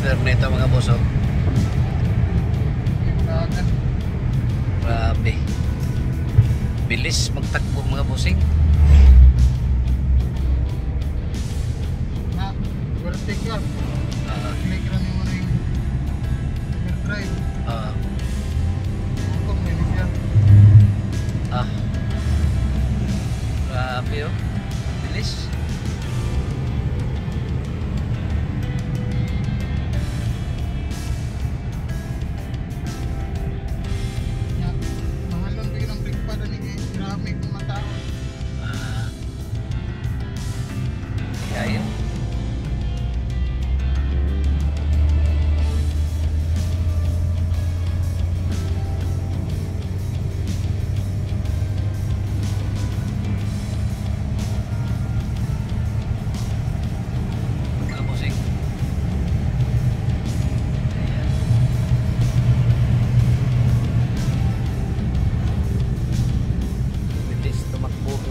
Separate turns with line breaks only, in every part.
Hustler na ito mga boss. Grabe. Bilis magtakbo mga bossing.
Vertic ka. Click lang yung ano yung overdrive. Kung bilis yan.
Grabe oh. Bilis.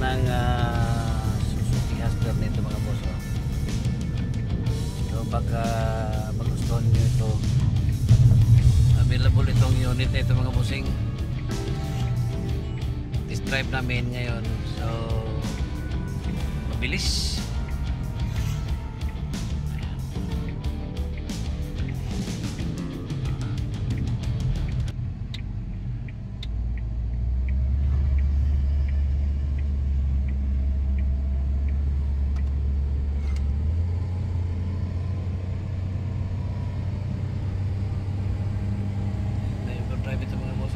Ng Suzuki Hustler nito mga boss. So baka magustuhan nyo ito, available itong unit nito mga bossing. Test drive namin ngayon, so mabilis. Drive ito mga boss.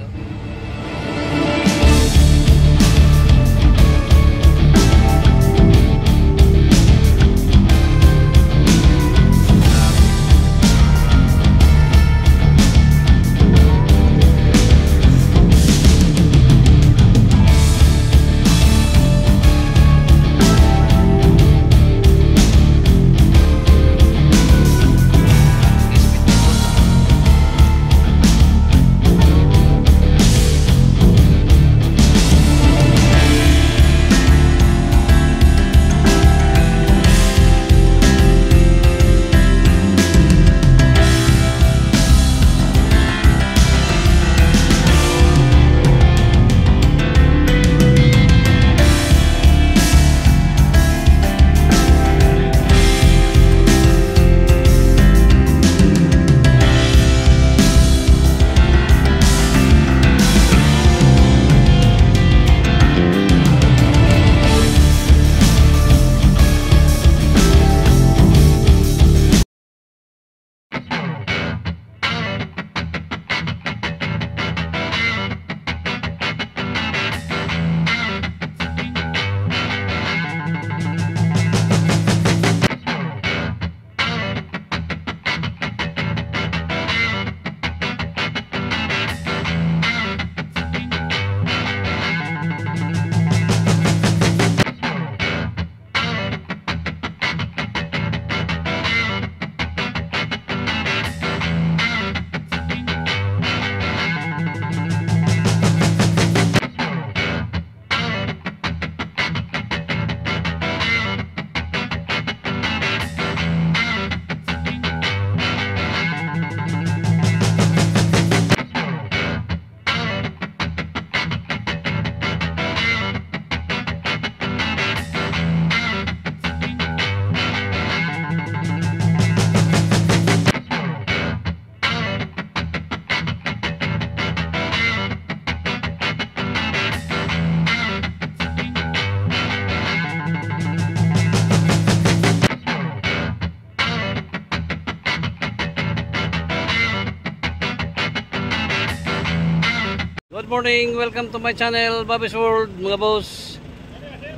Good morning, welcome to my channel, Bobby's World mga boss.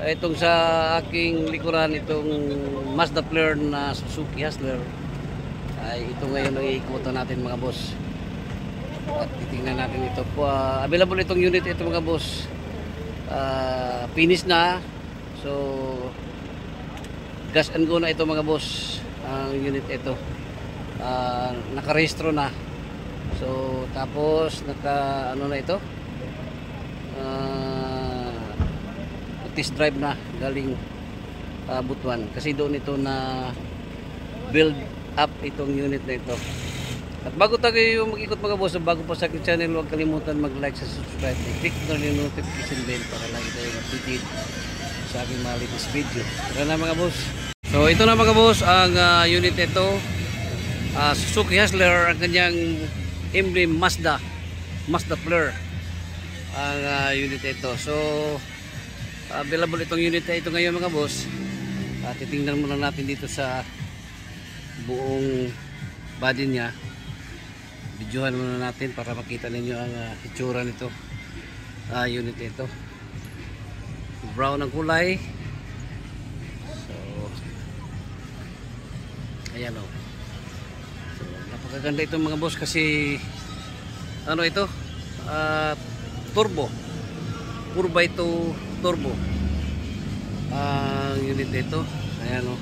Itong sa aking likuran, itong Mazda Flare na Suzuki Hustler, ay ito ngayon ang iikutan natin mga boss. At titingnan natin ito po. Available itong unit ito mga boss. Finish na. So gas and go na ito mga boss. Ang unit ito nakarehistro na. So tapos naka ano na ito, test drive na galing Butuan, kasi doon ito na build up itong unit na ito. At bago tayo mag-ikot mga boss, bago po sa aking channel, huwag kalimutan mag-like sa subscribe. Click na rin yung notification bell para lagi tayo updated sa aking mga latest video. Tara na mga boss. So ito na mga boss, ang unit ito. Suzuki Hustler, ang kanyang emblem Mazda Flare ang unit ito. So available itong unit na ito ngayon mga boss. Titingnan muna natin dito sa buong body niya. Videohan muna natin para makita ninyo ang itsura nito unit ito. Brown ang kulay. So ayan o. So, napakaganda ito mga boss kasi ano ito? Turbo 4x2 turbo ang unit ito. Ayan o.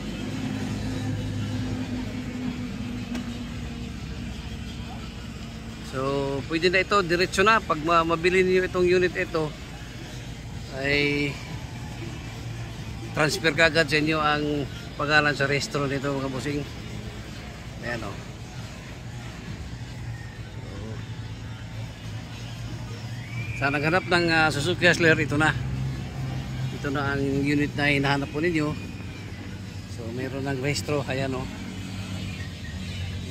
So pwede na ito, diretso na pag mabili niyo itong unit ito ay transfer kagad sa inyo ang pangalan sa restaurant nito mga bossing. Ayan o. Sa naghanap ng Suzuki Hustler, ito na ang unit na hinahanap po ninyo. So meron ng restro, ayan o,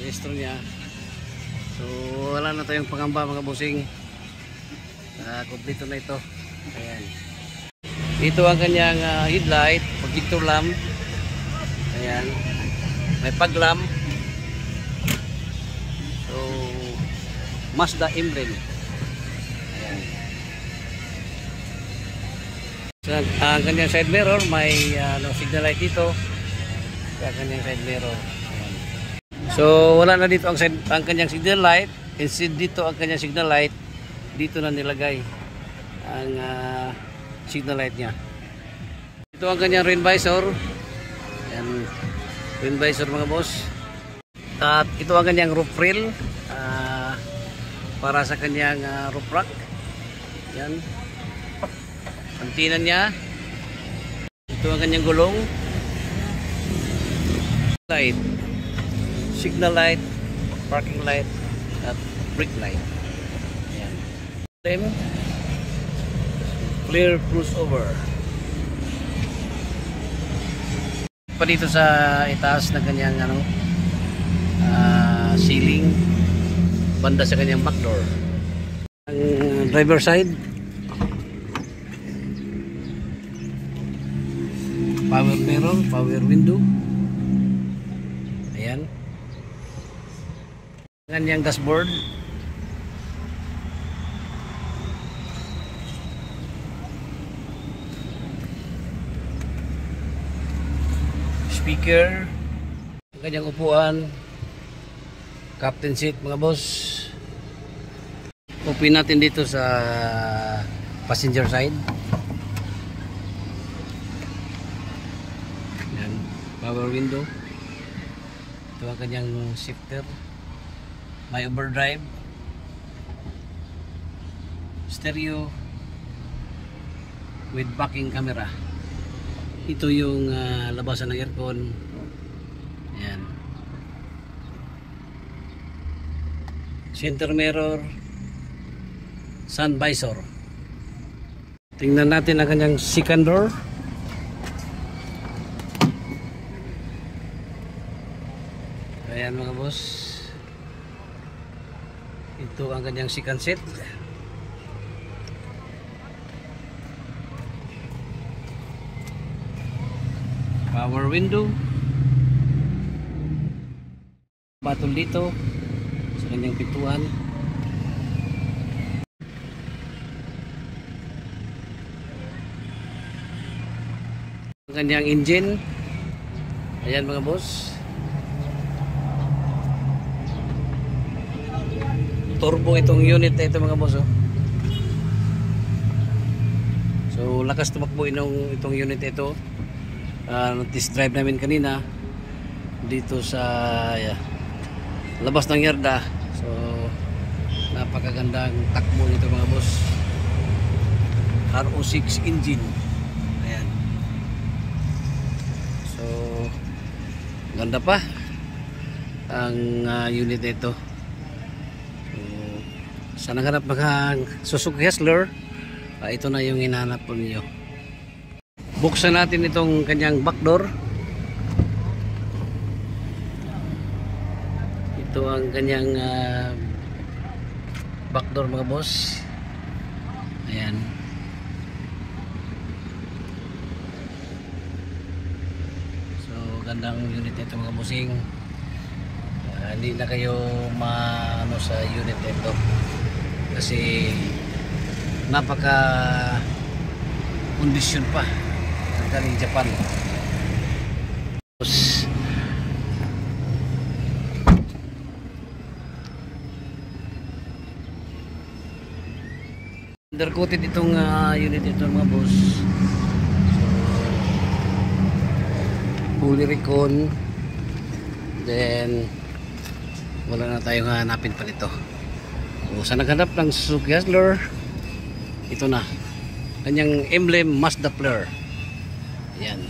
restro niya. So wala na tayong pangamba mga bossing. Kompleto na ito. Ayan. Dito ang kanyang headlight, projector lamp. Ayan. May paglamp. So Mazda emblem. Ayan. So, ang kanyang side mirror, may signal light dito. Ang kanyang side mirror. So wala na dito ang kanyang signal light. Instead dito ang kanyang signal light, dito na nilagay ang signal light niya. Ito ang kanyang rain visor. Ayan, rain visor mga boss. At ito ang kanyang roof rail para sa kanyang roof rack. Yan. Antina niya. Ito ang kanyang gulong. Light. Signal light, parking light, at brake light. Ayan. Same. Clear crossover. Pa dito sa itaas ng kanyang ceiling, banda sa kanyang back door. Ang driver side, power mirror, power window. Ayan. Kanyang dashboard. Speaker. Ang kanyang upuan. Captain seat mga boss. Open natin dito sa passenger side. Yan. Power window. Ito ang kanyang shifter. May overdrive, stereo with backing camera. Ito yung labasan ng aircon. Ayan. Center mirror, sun visor. Tingnan natin ang kanyang second door. Ayan mga boss. Ito ang kanyang second set. Power window. Batol dito sa kanyang pintuan. Ang kanyang engine. Ayan mga boss. Turbo itong unit na ito mga boss. So lakas tumakbo itong unit ito. Test drive namin kanina dito sa labas ng yarda. So napakagandang takbo nito mga boss. RO6 engine. Ayan. So ganda pa. ang unit nito. So, sa naghanap mga Suzuki Hustler, ito na yung hinahanap po niyo. Buksan natin itong kanyang back door. Ito ang kanyang back door mga boss. Ayan. So gandang unit ito mga bossing. Hindi na kayo maano sa unit ito kasi napaka kondisyon pa galing Japan. Undercoated itong unit ito mga boss. So fully recon, then wala na tayong hanapin pa nito. So, sa naghanap ng Suzuki Hustler, ito na kanyang emblem Mazda Flare. Ayan.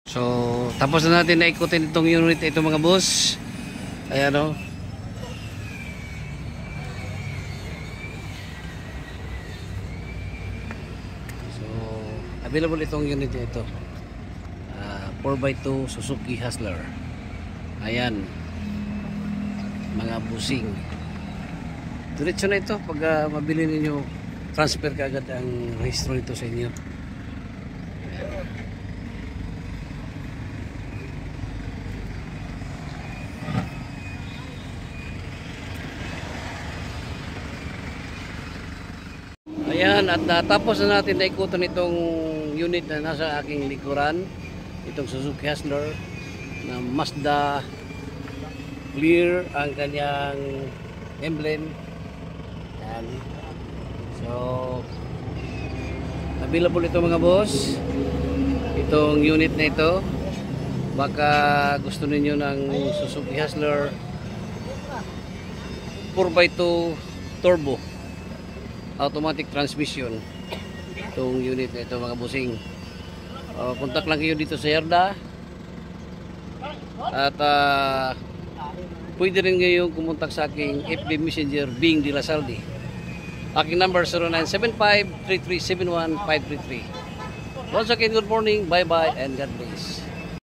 So tapos na natin na ikutin itong unit ito mga boss. Ayan o. So available itong unit ito, 4x2 Suzuki Hustler. Ayan mga busing, diretso na ito. Pag mabili ninyo, transfer ka agad ang registro nito sa inyo. Ayan, at natapos na natin na ikutan itong unit na nasa aking likuran, itong Suzuki Hustler na Mazda Clear ang kanyang emblem. Ayan. So available ito mga boss, itong unit na ito. Baka gusto ninyo ng Suzuki Hustler 4x2 turbo automatic transmission, itong unit na ito mga bossing. Contact lang kayo dito sa Yarda, at pwede rin ngayong kumontak sa aking FB Messenger Bing De La Saldi. Aking number 0975-3371-533. Once again, good morning, bye bye, and God bless.